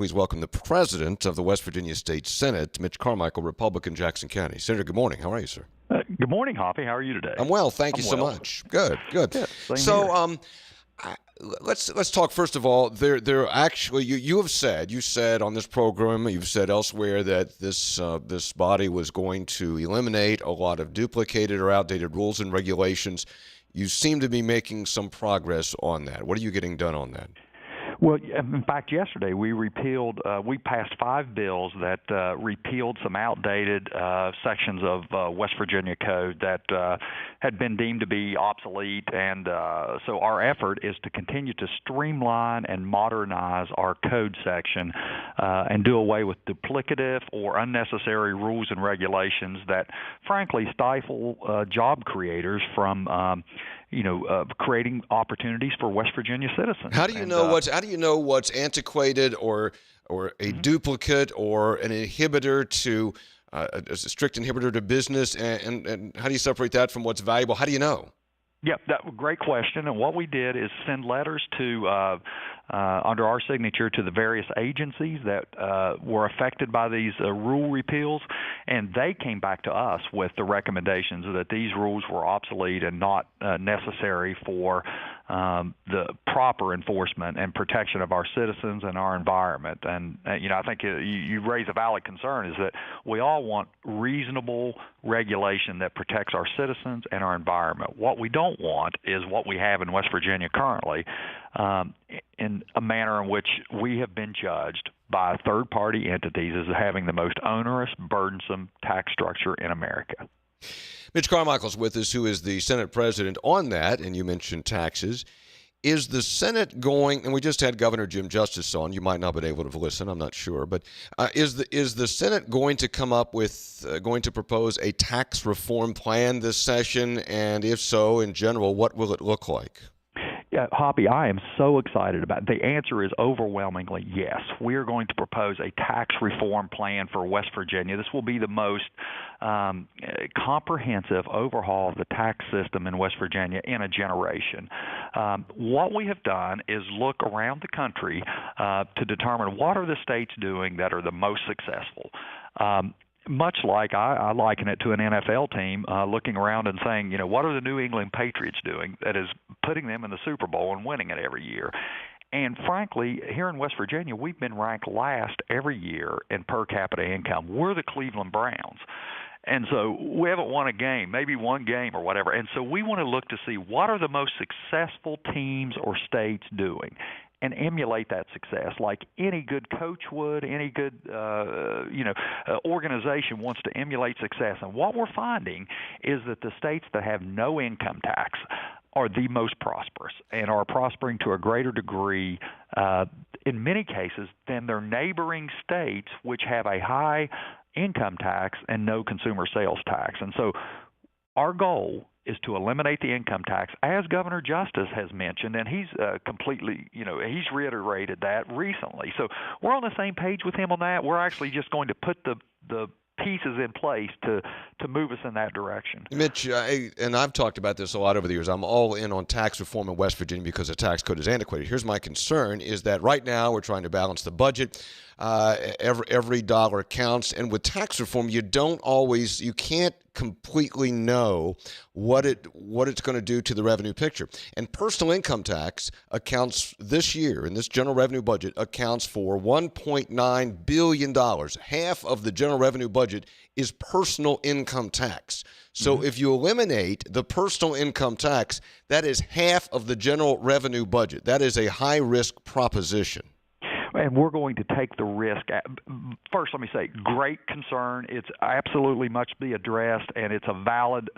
please welcome the President of the West Virginia State Senate, Mitch Carmichael, Republican, Jackson County. Senator, good morning. How are you, sir? Good morning, Hoppy. How are you today? I'm well. Thank you so much. Good. Yeah, same So, here. let's talk first of all. There actually you said on this program, you've said elsewhere that this body was going to eliminate a lot of duplicated or outdated rules and regulations. You seem to be making some progress on that. What are you getting done on that? Well, in fact, yesterday we passed 5 bills that repealed some outdated sections of West Virginia code that had been deemed to be obsolete. And so our effort is to continue to streamline and modernize our code section and do away with duplicative or unnecessary rules and regulations that, frankly, stifle job creators from creating opportunities for West Virginia citizens. How do you know what's antiquated or a duplicate or an inhibitor to a strict inhibitor to business, and how do you separate that from what's valuable? How do you know? Yeah, great question. And what we did is send letters to under our signature to the various agencies that were affected by these rule repeals, and they came back to us with the recommendations that these rules were obsolete and not necessary for the proper enforcement and protection of our citizens and our environment. And I think you raise a valid concern, is that we all want reasonable regulation that protects our citizens and our environment. What we don't want is what we have in West Virginia currently, in a manner in which we have been judged by third-party entities as having the most onerous, burdensome tax structure in America. Mitch Carmichael's with us, who is the Senate President on that, and you mentioned taxes. Is the Senate going, and we just had Governor Jim Justice on, you might not have been able to listen, I'm not sure, but is the Senate going to come up with, going to propose a tax reform plan this session, and if so, in general, what will it look like? Yeah, Hoppy, I am so excited about it. The answer is overwhelmingly yes. We are going to propose a tax reform plan for West Virginia. This will be the most comprehensive overhaul of the tax system in West Virginia in a generation. What we have done is look around the country to determine what are the states doing that are the most successful. Much like I liken it to an NFL team looking around and saying, what are the New England Patriots doing that is putting them in the Super Bowl and winning it every year? And frankly, here in West Virginia, we've been ranked last every year in per capita income. We're the Cleveland Browns. And so we haven't won a game, maybe one game or whatever. And so we want to look to see what are the most successful teams or states doing, and emulate that success like any good coach would, any good organization wants to emulate success. And what we're finding is that the states that have no income tax are the most prosperous and are prospering to a greater degree in many cases than their neighboring states, which have a high income tax and no consumer sales tax. And so our goal is to eliminate the income tax, as Governor Justice has mentioned, and he's he's reiterated that recently. So we're on the same page with him on that. We're actually just going to put the pieces in place to move us in that direction. Mitch, and I've talked about this a lot over the years, I'm all in on tax reform in West Virginia because the tax code is antiquated. Here's my concern is that right now we're trying to balance the budget. Every dollar counts. And with tax reform, you can't completely know what it's going to do to the revenue picture. And personal income tax accounts this year, in this general revenue budget, accounts for $1.9 billion. Half of the general revenue budget is personal income tax. So if you eliminate the personal income tax, that is half of the general revenue budget. That is a high-risk proposition. And we're going to take the risk. First, let me say, great concern. It's absolutely must be addressed, and it's a valid,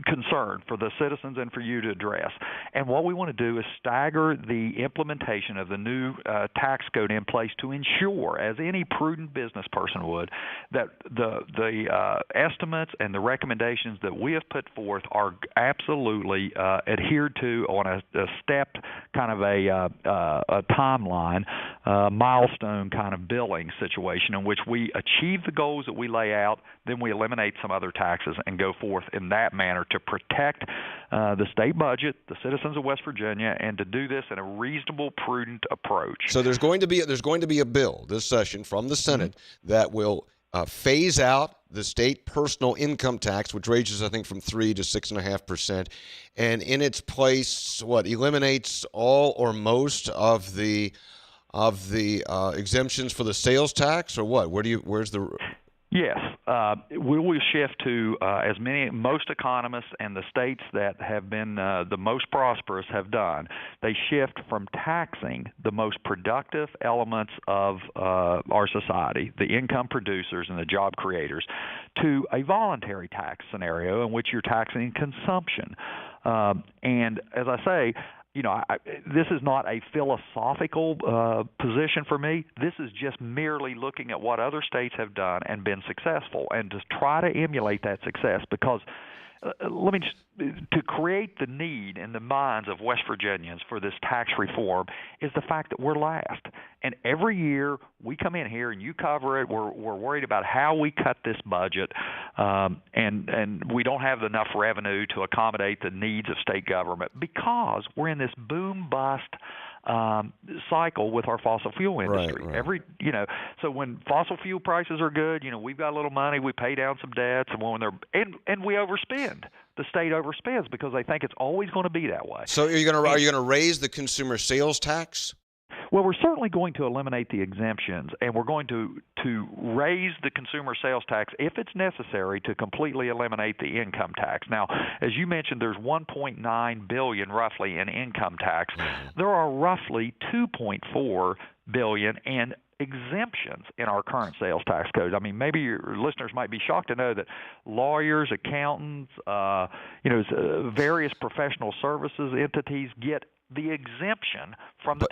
concern for the citizens and for you to address. And what we want to do is stagger the implementation of the new tax code in place to ensure, as any prudent business person would, that the estimates and the recommendations that we have put forth are absolutely adhered to on a stepped kind of a timeline milestone kind of billing situation in which we achieve the goals that we lay out, then we eliminate some other taxes and go forth in that manner to protect the state budget, the citizens of West Virginia, and to do this in a reasonable, prudent approach. So there's going to be a bill this session from the Senate that will phase out the state personal income tax, which ranges, I think, from 3 to 6.5%, and in its place, eliminates all or most of the exemptions for the sales tax, or what? Where's the? Yes, we will shift to most economists and the states that have been the most prosperous have done. They shift from taxing the most productive elements of our society, the income producers and the job creators, to a voluntary tax scenario in which you're taxing consumption. And as I say, this is not a philosophical position for me. This is just merely looking at what other states have done and been successful, and to try to emulate that success. Because to create the need in the minds of West Virginians for this tax reform is the fact that we're last. And every year we come in here and you cover it. We're worried about how we cut this budget, and we don't have enough revenue to accommodate the needs of state government because we're in this boom bust cycle with our fossil fuel industry. Right. So when fossil fuel prices are good, we've got a little money, we pay down some debts, and when and we overspend. The state overspends because they think it's always going to be that way. So are you going to raise the consumer sales tax? Well, we're certainly going to eliminate the exemptions, and we're going to raise the consumer sales tax if it's necessary to completely eliminate the income tax. Now, as you mentioned, there's $1.9 billion roughly in income tax. There are roughly $2.4 billion in exemptions in our current sales tax code. I mean, maybe your listeners might be shocked to know that lawyers, accountants, various professional services entities get the exemption from the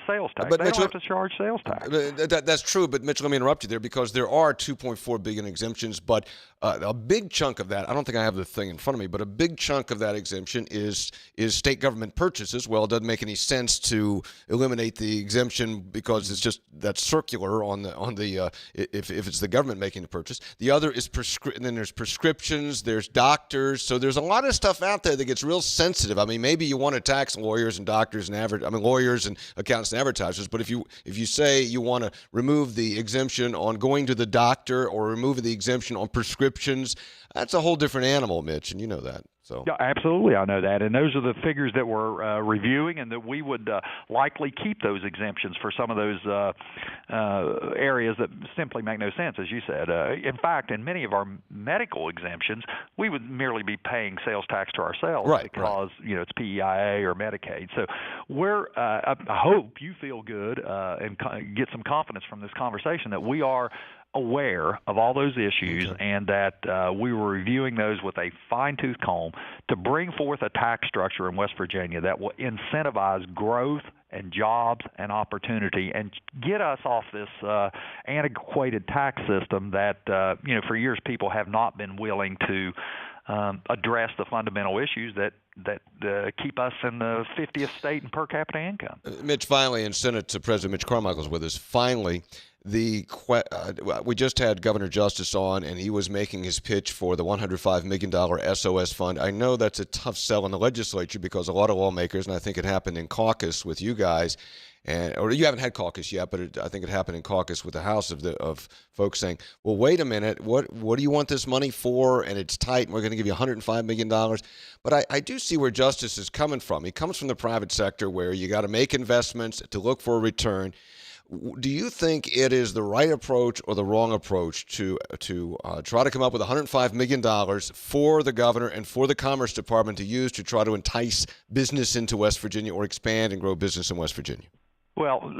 sales tax. They don't have to charge sales tax. That's true, but Mitch, let me interrupt you there because there are $2.4 billion exemptions, but a big chunk of that, I don't think I have the thing in front of me, but a big chunk of that exemption is state government purchases. Well, it doesn't make any sense to eliminate the exemption because it's just that's circular on the if it's the government making the purchase. The other is and then there's prescriptions, there's doctors, so there's a lot of stuff out there that gets real sensitive. I mean, maybe you want to tax lawyers and doctors and lawyers and accountants and advertisers, but if you say you want to remove the exemption on going to the doctor or remove the exemption on prescriptions, that's a whole different animal, Mitch, and you know that. So. Yeah, absolutely, I know that, and those are the figures that we're reviewing, and that we would likely keep those exemptions for some of those areas that simply make no sense, as you said. In fact, in many of our medical exemptions, we would merely be paying sales tax to ourselves because it's PEIA or Medicaid. So I hope you feel good and get some confidence from this conversation that we are aware of all those issues, and that we were reviewing those with a fine-tooth comb to bring forth a tax structure in West Virginia that will incentivize growth and jobs and opportunity and get us off this antiquated tax system that, for years people have not been willing to address the fundamental issues that keep us in the 50th state in per capita income. Mitch, finally, in Senate, President Mitch Carmichael is with us. Finally, we just had Governor Justice on, and he was making his pitch for the $105 million SOS fund. I know that's a tough sell in the legislature because a lot of lawmakers, and I think it happened in caucus with you guys, or you haven't had caucus yet, but I think it happened in caucus with the House of folks saying, well, wait a minute, what do you want this money for? And it's tight, and we're going to give you $105 million. But I do see where Justice is coming from. He comes from the private sector where you got to make investments to look for a return. Do you think it is the right approach or the wrong approach to try to come up with $105 million for the governor and for the Commerce Department to use to try to entice business into West Virginia or expand and grow business in West Virginia? Well,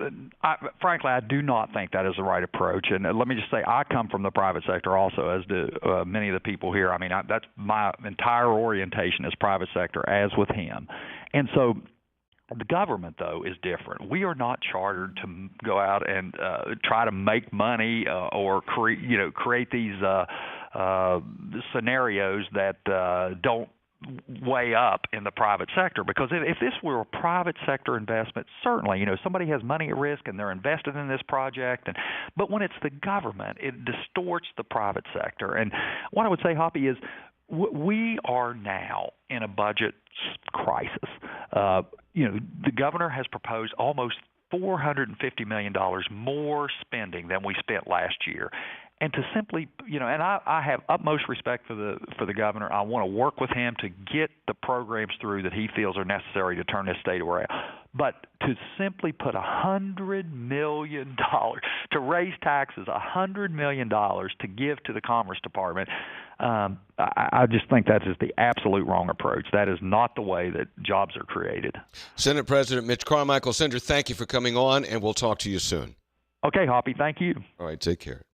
frankly, I do not think that is the right approach. And let me just say, I come from the private sector also, as do many of the people here. I mean, that's my entire orientation is private sector, as with him. And so the government, though, is different. We are not chartered to go out and try to make money or create these scenarios that don't way up in the private sector, because if this were a private sector investment, certainly, somebody has money at risk and they're invested in this project. But when it's the government, it distorts the private sector. And what I would say, Hoppy, is we are now in a budget crisis. The governor has proposed almost $450 million more spending than we spent last year. And to simply, and I have utmost respect for the governor. I want to work with him to get the programs through that he feels are necessary to turn this state around. But to simply put $100 million to raise taxes, $100 million to give to the Commerce Department, I just think that is the absolute wrong approach. That is not the way that jobs are created. Senate President Mitch Carmichael. Senator, thank you for coming on, and we'll talk to you soon. Okay, Hoppy, thank you. All right, take care.